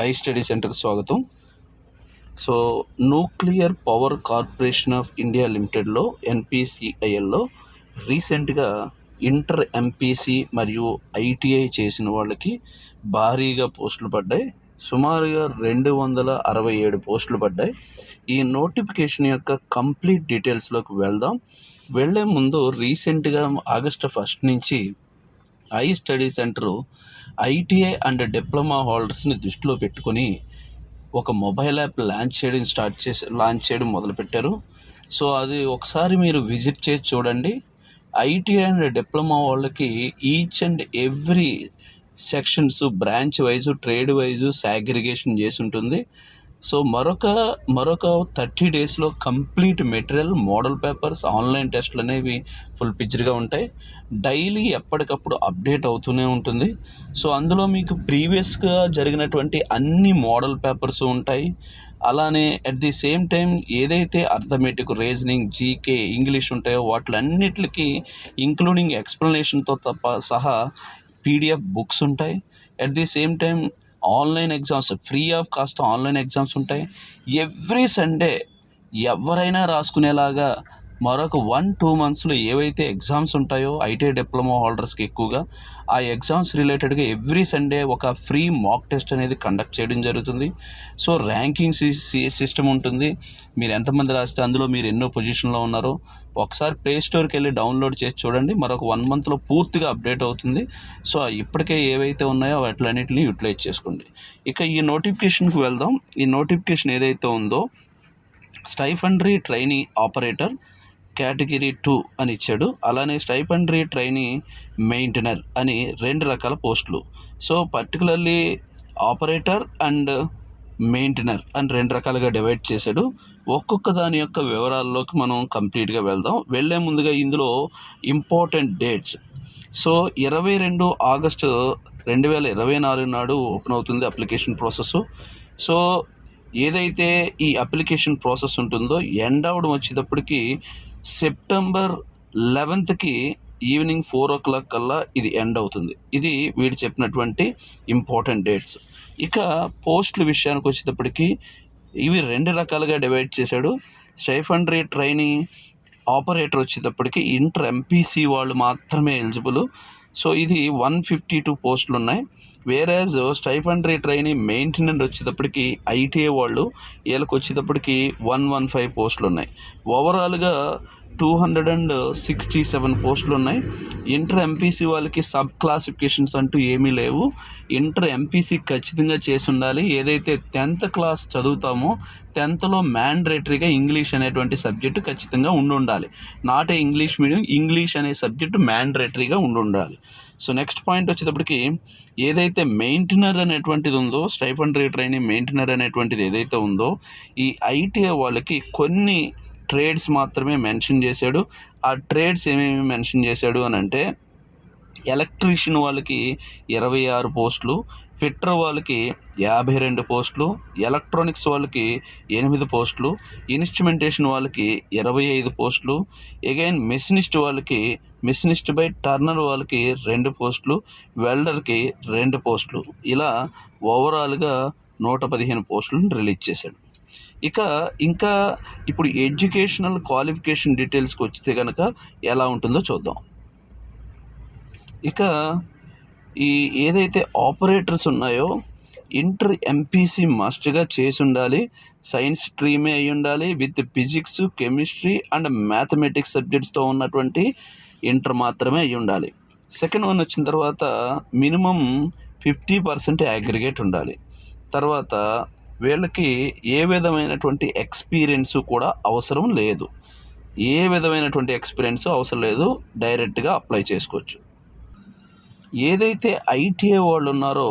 I study centre స్వాగతం. So nuclear power corporation of India లిమిటెడ్లో ఎన్పిసిఐఎల్లో రీసెంట్గా ఇంటర్ ఎంపీసీ మరియు ఐటీఐ చేసిన వాళ్ళకి భారీగా పోస్టులు పడ్డాయి. సుమారుగా 267 పోస్టులు పడ్డాయి. ఈ నోటిఫికేషన్ యొక్క కంప్లీట్ డీటెయిల్స్లోకి వెళ్దాం. వెళ్ళే ముందు రీసెంట్గా ఆగస్టు 1 నుంచి I study centre ITI and diploma హోల్డర్స్ని దృష్టిలో పెట్టుకొని ఒక మొబైల్ యాప్ లాంచ్ చేయడం మొదలుపెట్టారు. సో అది ఒకసారి మీరు విజిట్ చేసి చూడండి. ఐటీఐ అండ్ డిప్లొమా వాళ్ళకి each and every sections branch wise trade wise segregation చేసి ఉంటుంది. సో మరొక 30 డేస్లో complete material, model papers, online టెస్ట్లు అనేవి ఫుల్ పిక్చర్గా ఉంటాయి. డైలీ ఎప్పటికప్పుడు అప్డేట్ అవుతూనే ఉంటుంది. సో అందులో మీకు ప్రీవియస్గా జరిగినటువంటి అన్ని మోడల్ పేపర్స్ ఉంటాయి. అలానే అట్ ది సేమ్ టైం ఏదైతే అర్థమెటిక్, రీజనింగ్, జీకే, ఇంగ్లీష్ ఉంటాయో వాటిలన్నిటికి ఇంక్లూడింగ్ ఎక్స్ప్లెనేషన్తో సహా పీడిఎఫ్ బుక్స్ ఉంటాయి. At the same time online exams, free of cost online exams ఉంటాయి. ఎవ్రీ సండే ఎవరైనా రాసుకునేలాగా మరొక 1-2 మంత్స్లో ఏవైతే ఎగ్జామ్స్ ఉంటాయో ఐటీఐ డిప్లొమా హోల్డర్స్కి ఎక్కువగా ఆ ఎగ్జామ్స్ రిలేటెడ్గా ఎవ్రీ సండే ఒక ఫ్రీ మాక్ టెస్ట్ అనేది కండక్ట్ చేయడం జరుగుతుంది. సో ర్యాంకింగ్ సిస్టమ్ ఉంటుంది. మీరు ఎంతమంది రాస్తే అందులో మీరు ఎన్నో పొజిషన్లో ఉన్నారో ఒకసారి ప్లే స్టోర్కి వెళ్ళి డౌన్లోడ్ చేసి చూడండి. మరొక 1 మంత్లో పూర్తిగా అప్డేట్ అవుతుంది. సో ఇప్పటికే ఏవైతే ఉన్నాయో వాటిలన్నింటినీ యూటిలైజ్ చేసుకోండి. ఇక ఈ నోటిఫికేషన్కి వెళ్దాం. ఈ నోటిఫికేషన్ ఏదైతే ఉందో స్టైఫండరీ ట్రైనీ ఆపరేటర్ కేటగిరీ 2 అని ఇచ్చాడు. అలానే స్టైఫండరీ ట్రైనీ మెయింటెనర్ అని 2 రకాల పోస్టులు. So particularly operator and maintainer అని 2 రకాలుగా డివైడ్ చేశాడు. ఒక్కొక్క దాని యొక్క వివరాల్లోకి మనం కంప్లీట్గా వెళ్దాం. వెళ్ళే ముందుగా ఇందులో ఇంపార్టెంట్ డేట్స్. సో 22 ఆగస్టు 2024 నాడు ఓపెన్ అవుతుంది అప్లికేషన్ ప్రాసెస్. సో ఏదైతే ఈ అప్లికేషన్ ప్రాసెస్ ఉంటుందో ఎండ్ అవడం వచ్చేటప్పటికి సెప్టెంబర్ 11కి ఈవినింగ్ 4 o'clock కల్లా ఇది ఎండ్ అవుతుంది. ఇది వీడు చెప్పినటువంటి ఇంపార్టెంట్ డేట్స్. ఇక పోస్టుల విషయానికి వచ్చేటప్పటికి ఇవి 2 రకాలుగా డివైడ్ చేశాడు. స్టైఫండరీ ట్రైనీ ఆపరేటర్ వచ్చేటప్పటికి ఇంటర్ ఎంపీసీ వాళ్ళు మాత్రమే ఎలిజిబుల్. సో ఇది 152 పోస్టులు ఉన్నాయి. వేరేజ్ స్టైఫండరీ ట్రైనీ మెయింటెనెన్స్ వచ్చేటప్పటికి ఐటీఐ వాళ్ళు వీళ్ళకి వచ్చేటప్పటికి 115 పోస్టులు ఉన్నాయి. ఓవరాల్గా 267 పోస్టులు ఉన్నాయి. ఇంటర్ ఎంపీసీ వాళ్ళకి సబ్ క్లాసిఫికేషన్స్ అంటూ ఏమీ లేవు. ఇంటర్ ఎంపీసీ ఖచ్చితంగా చేసి ఉండాలి. ఏదైతే 10th క్లాస్ చదువుతామో 10thలో మ్యాండేటరీగా ఇంగ్లీష్ అనేటువంటి సబ్జెక్టు ఖచ్చితంగా ఉండాలి. Not a English medium, English అనే సబ్జెక్టు మ్యాండేటరీగా ఉండాలి. సో నెక్స్ట్ పాయింట్ వచ్చేటప్పటికి ఏదైతే మెయింటెనర్ అనేటువంటిది ఉందో, స్టైఫండరీ ట్రైనీ మెయింటెనర్ అనేటువంటిది ఏదైతే ఉందో ఈ ఐటీఐ వాళ్ళకి కొన్ని ట్రేడ్స్ మాత్రమే మెన్షన్ చేశాడు. ఆ ట్రేడ్స్ ఏమేమి మెన్షన్ చేశాడు అని అంటే ఎలక్ట్రీషియన్ వాళ్ళకి 26 పోస్టులు, ఫిట్టర్ వాళ్ళకి 52 పోస్టులు, ఎలక్ట్రానిక్స్ వాళ్ళకి 8 పోస్టులు, ఇన్స్ట్రుమెంటేషన్ వాళ్ళకి 25 పోస్టులు, అగైన్ మెషినిస్ట్ బై టర్నర్ వాళ్ళకి 2 పోస్టులు, వెల్డర్కి 2 పోస్టులు, ఇలా ఓవరాల్గా 115 పోస్టులను రిలీజ్ చేశాడు. ఇంకా ఇప్పుడు ఎడ్యుకేషనల్ క్వాలిఫికేషన్ డీటెయిల్స్కి వచ్చితే కనుక ఎలా ఉంటుందో చూద్దాం. ఇక ఈ ఏదైతే ఆపరేటర్స్ ఉన్నాయో ఇంటర్ ఎంపీసీ మస్ట్గా చేసి ఉండాలి. సైన్స్ స్ట్రీమే అయి ఉండాలి. With physics, chemistry and mathematics సబ్జెక్ట్స్తో ఉన్నటువంటి ఇంటర్ మాత్రమే అయి ఉండాలి. సెకండ్ వన్ వచ్చిన తర్వాత మినిమం 50% అగ్రిగేట్ ఉండాలి. తర్వాత వీళ్ళకి ఏ విధమైనటువంటి ఎక్స్పీరియన్స్ కూడా అవసరం లేదు. డైరెక్ట్గా అప్లై చేసుకోవచ్చు. ఏదైతే ఐటీఐ వాళ్ళు ఉన్నారో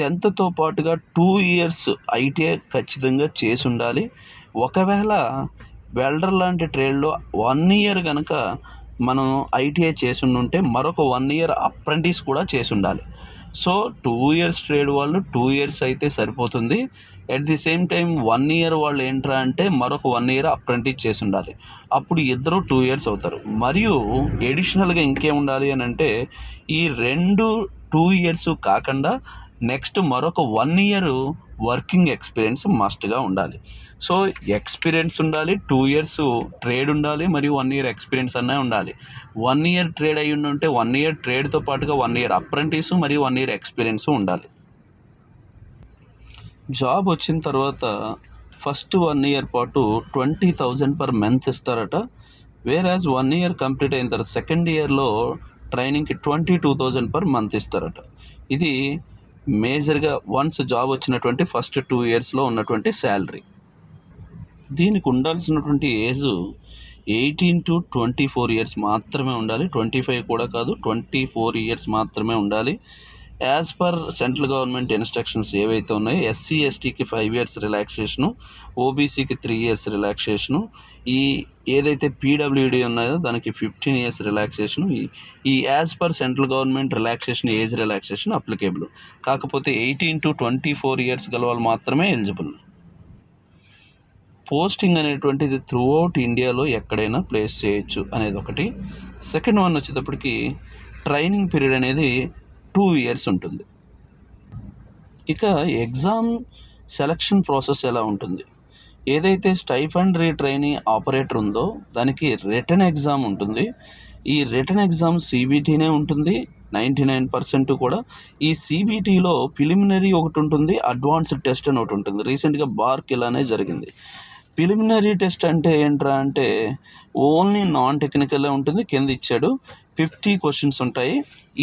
10thతో పాటుగా 2 years ఐటీఐ ఖచ్చితంగా చేసి ఉండాలి. ఒకవేళ వెల్డర్ లాంటి ట్రేడ్లో 1 year కనుక మనం ఐటీఐ చేసి ఉంటే మరొక 1 year అప్రెంటిస్ కూడా చేసి ఉండాలి. సో 2 years ట్రేడ్ వాళ్ళు 2 years అయితే సరిపోతుంది. At the same time 1 year వాళ్ళు ఏంట్రా అంటే మరొక 1 year అప్రెంటిస్ చేసి ఉండాలి. అప్పుడు ఇద్దరు 2 years అవుతారు. మరియు ఎడిషనల్గా ఇంకేం ఉండాలి అని అంటే ఈ 2 years కాకుండా నెక్స్ట్ మరొక 1 ఇయర్ వర్కింగ్ ఎక్స్పీరియన్స్ మస్ట్గా ఉండాలి. సో ఎక్స్పీరియన్స్ ఉండాలి, 2 ఇయర్స్ ట్రేడ్ ఉండాలి, మరియు 1 ఇయర్ ఎక్స్పీరియన్స్ అనే ఉండాలి. 1 ఇయర్ ట్రేడ్ అయ్యి ఉంటే 1 ఇయర్ ట్రేడ్తో పాటుగా 1 ఇయర్ అప్రెంటిస్ మరియు 1 ఇయర్ ఎక్స్పీరియన్స్ ఉండాలి. జాబ్ వచ్చిన తర్వాత ఫస్ట్ 1 ఇయర్ పాటు 20,000 పర్ మంత్ ఇస్తారట. వేరాజ్ 1 ఇయర్ కంప్లీట్ అయిన తర్వాత సెకండ్ ఇయర్లో ట్రైనింగ్కి 22,000 పర్ మంత్ ఇస్తారట. ఇది మేజర్గా వన్స్ జాబ్ వచ్చినటువంటి ఫస్ట్ 2 ఇయర్స్లో ఉన్నటువంటి శాలరీ. దీనికి ఉండాల్సినటువంటి ఏజ్ 18 to 24 ఇయర్స్ మాత్రమే ఉండాలి. 25 కూడా కాదు, 24 ఇయర్స్ మాత్రమే ఉండాలి. As per central government instructions ఏవైతే ఉన్నాయో ఎస్సీ ఎస్టీకి 5 ఇయర్స్ రిలాక్సేషను, ఓబీసీకి 3 ఇయర్స్ రిలాక్సేషను, ఈ ఏదైతే పీడబ్ల్యూడీ ఉన్నాయో దానికి 15 ఇయర్స్ రిలాక్సేషను. ఈ as per central government relaxation age relaxation applicable. కాకపోతే 18 to 24 ఇయర్స్ గల వాళ్ళు మాత్రమే ఎలిజిబుల్. పోస్టింగ్ అనేటువంటిది త్రూ అవుట్ ఇండియాలో ఎక్కడైనా ప్లేస్ చేయొచ్చు అనేది ఒకటి. సెకండ్ వన్ వచ్చేటప్పటికి ట్రైనింగ్ పీరియడ్ అనేది 2 ఇయర్స్ ఉంటుంది. ఇక ఎగ్జామ్ సెలక్షన్ ప్రాసెస్ ఎలా ఉంటుంది? ఏదైతే స్టైఫండ్ రీట్రైనింగ్ ఆపరేటర్ ఉందో దానికి రిటన్ ఎగ్జామ్ ఉంటుంది. ఈ రిటన్ ఎగ్జామ్ CBTనే ఉంటుంది 99% కూడా. ఈ CBTలో ప్రిలిమినరీ ఒకటి ఉంటుంది, అడ్వాన్స్డ్ టెస్ట్ అని ఒకటి ఉంటుంది. రీసెంట్గా బార్క్ ఇలానే జరిగింది. ప్రిలిమినరీ టెస్ట్ అంటే ఏంట్రా అంటే ఓన్లీ నాన్ టెక్నికలే ఉంటుంది. కింద ఇచ్చాడు 50 క్వశ్చన్స్ ఉంటాయి.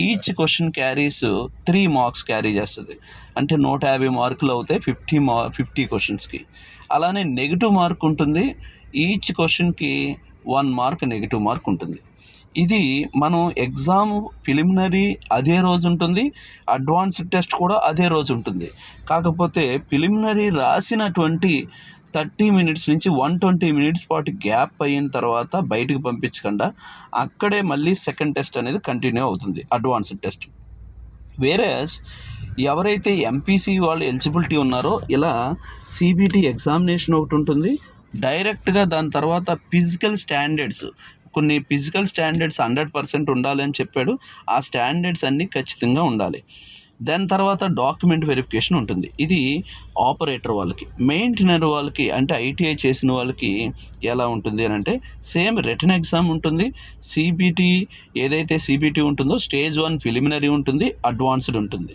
Each question carries 3 marks carry చేస్తుంది. అంటే 150 మార్కులు అవుతాయి 50 క్వశ్చన్స్కి. అలానే నెగిటివ్ మార్క్ ఉంటుంది. ఈచ్ క్వశ్చన్కి 1 మార్క్ నెగిటివ్ మార్క్ ఉంటుంది. ఇది మనం ఎగ్జామ్ ప్రిలిమినరీ అదే రోజు ఉంటుంది, అడ్వాన్స్డ్ టెస్ట్ కూడా అదే రోజు ఉంటుంది. కాకపోతే ప్రిలిమినరీ రాసినటువంటి 30 మినిట్స్ నుంచి 120 మినిట్స్ పాటు గ్యాప్ అయిన తర్వాత బయటకు పంపించకుండా అక్కడే మళ్ళీ సెకండ్ టెస్ట్ అనేది కంటిన్యూ అవుతుంది, అడ్వాన్స్డ్ టెస్ట్. వేరేస్ ఎవరైతే ఎంపీసీ వాళ్ళు ఎలిజిబిలిటీ ఉన్నారో ఇలా CBT ఎగ్జామినేషన్ ఒకటి ఉంటుంది. డైరెక్ట్గా దాని తర్వాత ఫిజికల్ స్టాండర్డ్స్, కొన్ని ఫిజికల్ స్టాండర్డ్స్ 100% ఉండాలి అని చెప్పాడు. ఆ స్టాండర్డ్స్ అన్నీ ఖచ్చితంగా ఉండాలి. దాని తర్వాత డాక్యుమెంట్ వెరిఫికేషన్ ఉంటుంది. ఇది ఆపరేటర్ వాళ్ళకి. మెయింటైనర్ వాళ్ళకి అంటే ITI చేసిన వాళ్ళకి ఎలా ఉంటుంది అని అంటే సేమ్ రిటన్ ఎగ్జామ్ ఉంటుంది. CBT ఏదైతే CBT ఉంటుందో స్టేజ్ 1 ప్రిలిమినరీ ఉంటుంది, అడ్వాన్స్డ్ ఉంటుంది.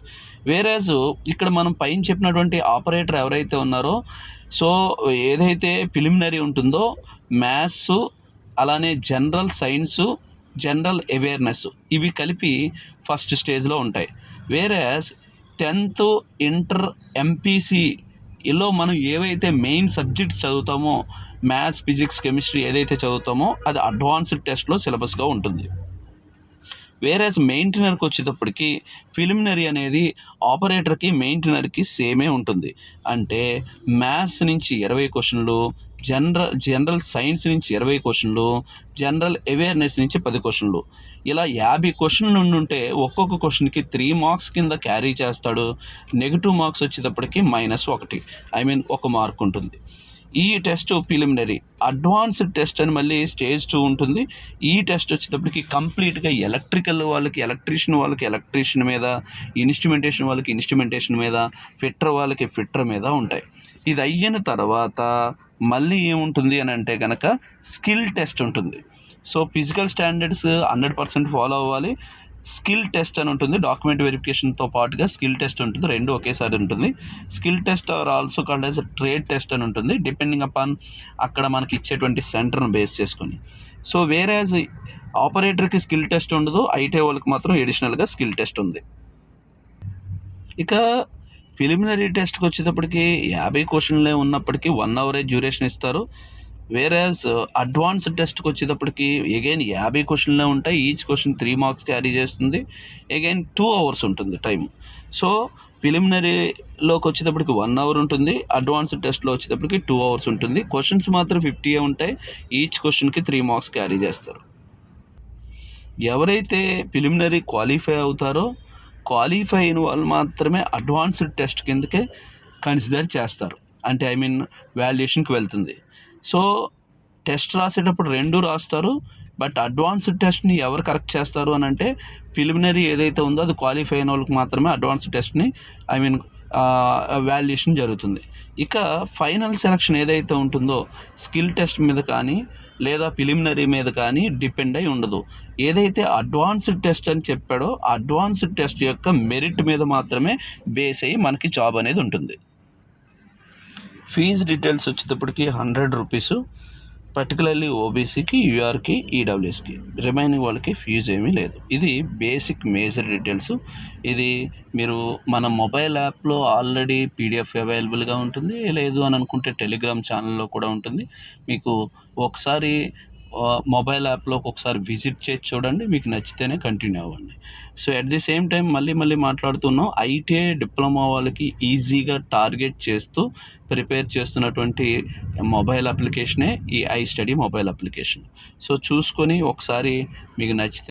వేరేజ్ ఇక్కడ మనం పైన చెప్పినటువంటి ఆపరేటర్ ఎవరైతే ఉన్నారో సో ఏదైతే ప్రిలిమినరీ ఉంటుందో మ్యాథ్స్, అలానే జనరల్ సైన్సు, జనరల్ అవేర్నెస్ ఇవి కలిపి ఫస్ట్ స్టేజ్లో ఉంటాయి. వేరేస్ 10th ఇంటర్ MPCలో మనం ఏవైతే మెయిన్ సబ్జెక్ట్స్ చదువుతామో మ్యాథ్స్, ఫిజిక్స్, కెమిస్ట్రీ ఏదైతే చదువుతామో అది అడ్వాన్స్డ్ టెస్ట్లో సిలబస్గా ఉంటుంది. వేరేస్ మెయింటైనర్కి వచ్చేటప్పటికి ప్రిలిమినరీ అనేది ఆపరేటర్కి మెయింటైనర్కి సేమే ఉంటుంది. అంటే మ్యాథ్స్ నుంచి 20 క్వశ్చన్లు, జనరల్ సైన్స్ నుంచి 20 క్వశ్చన్లు, జనరల్ అవేర్నెస్ నుంచి 10 క్వశ్చన్లు, ఇలా 50 క్వశ్చన్లు ఉండుంటే ఒక్కొక్క క్వశ్చన్కి 3 మార్క్స్ కింద క్యారీ చేస్తాడు. నెగిటివ్ మార్క్స్ వచ్చేటప్పటికి -1, 1 మార్క్ ఉంటుంది. ఈ టెస్ట్ ప్రిలిమినరీ. అడ్వాన్స్డ్ టెస్ట్ అని మళ్ళీ స్టేజ్ 2 ఉంటుంది. ఈ టెస్ట్ వచ్చేటప్పటికి కంప్లీట్గా ఎలక్ట్రికల్ వాళ్ళకి ఎలక్ట్రీషియన్, వాళ్ళకి ఎలక్ట్రీషియన్ మీద, ఇన్స్ట్రుమెంటేషన్ వాళ్ళకి ఇన్స్ట్రుమెంటేషన్ మీద, ఫిట్టర్ వాళ్ళకి ఫిట్టర్ మీద ఉంటాయి. ఇది అయిన తర్వాత మళ్ళీ ఏముంటుంది అని అంటే కనుక స్కిల్ టెస్ట్ ఉంటుంది. సో ఫిజికల్ స్టాండర్డ్స్ 100% ఫాలో అవ్వాలి. స్కిల్ టెస్ట్ అని ఉంటుంది. డాక్యుమెంట్ వెరిఫికేషన్తో పాటుగా స్కిల్ టెస్ట్ ఉంటుంది. రెండు ఒకేసారి ఉంటుంది. Skill test are also called as trade test అని ఉంటుంది, డిపెండింగ్ అపాన్ అక్కడ మనకి ఇచ్చేటువంటి సెంటర్ను బేస్ చేసుకొని. సో వేరేజ్ ఆపరేటర్కి స్కిల్ టెస్ట్ ఉండదు, ITI వాళ్ళకి మాత్రం ఎడిషనల్గా స్కిల్ టెస్ట్ ఉంది. ఇక ప్రిలిమినరీ టెస్ట్కి వచ్చేటప్పటికి 50 క్వశ్చన్లే ఉన్నప్పటికీ 1 అవరే డ్యూరేషన్ ఇస్తారు. వేరేజ్ అడ్వాన్స్డ్ టెస్ట్కి వచ్చేటప్పటికి అగైన్ 50 క్వశ్చన్లే ఉంటాయి. ఈచ్ క్వశ్చన్ 3 మార్క్స్ క్యారీ చేస్తుంది. అగైన్ 2 అవర్స్ ఉంటుంది టైం. సో ప్రిలిమినరీలోకి వచ్చేటప్పటికి 1 అవర్ ఉంటుంది, అడ్వాన్స్డ్ టెస్ట్లో వచ్చేటప్పటికి 2 అవర్స్ ఉంటుంది. క్వశ్చన్స్ మాత్రం 50 ఉంటాయి. ఈచ్ క్వశ్చన్కి 3 మార్క్స్ క్యారీ చేస్తారు. ఎవరైతే ప్రిలిమినరీ క్వాలిఫై అవుతారో క్వాలిఫై అయిన వాళ్ళు మాత్రమే అడ్వాన్స్డ్ టెస్ట్ కిందకే కన్సిడర్ చేస్తారు. అంటే వాల్యుయేషన్కి వెళ్తుంది. సో టెస్ట్ రాసేటప్పుడు 2 రాస్తారు. బట్ అడ్వాన్స్డ్ టెస్ట్ని ఎవరు కరెక్ట్ చేస్తారు అని అంటే ప్రిలిమినరీ ఏదైతే ఉందో అది క్వాలిఫై అయిన వాళ్ళకి మాత్రమే అడ్వాన్స్డ్ టెస్ట్ని వాల్యుయేషన్ జరుగుతుంది. ఇక ఫైనల్ సెలక్షన్ ఏదైతే ఉంటుందో స్కిల్ టెస్ట్ మీద కానీ లేదా ప్రిలిమినరీ మీద కానీ డిపెండ్ అయి ఉండదు. ఏదైతే అడ్వాన్స్డ్ టెస్ట్ అని చెప్పాడో అడ్వాన్స్డ్ టెస్ట్ యొక్క మెరిట్ మీద మాత్రమే బేస్ అయ్యి మనకి జాబ్ అనేది ఉంటుంది. ఫీజు డీటెయిల్స్ వచ్చేటప్పటికి 100 రూపీస్, పర్టికులర్లీ ఓబీసీకి, యూఆర్కి, ఈడబ్ల్యూఎస్కి. రిమైనింగ్ వాళ్ళకి ఫీజు ఏమీ లేదు. ఇది బేసిక్ మేజర్ డీటెయిల్స్. ఇది మీరు మన మొబైల్ యాప్లో ఆల్రెడీ పీడిఎఫ్ అవైలబుల్గా ఉంటుంది. లేదు అని అనుకుంటే టెలిగ్రామ్ ఛానల్లో కూడా ఉంటుంది. మీకు ఒకసారి మొబైల్ యాప్లోకి ఒకసారి విజిట్ చేసి చూడండి, మీకు నచ్చితేనే కంటిన్యూ అవ్వండి. So at the same time మళ్ళీ మాట్లాడుతున్నాం, ఐటీఐ డిప్లొమా వాళ్ళకి ఈజీగా టార్గెట్ చేస్తూ ప్రిపేర్ చేస్తున్నటువంటి మొబైల్ అప్లికేషనే ఈ I study mobile application. So చూసుకొని ఒకసారి మీకు నచ్చితే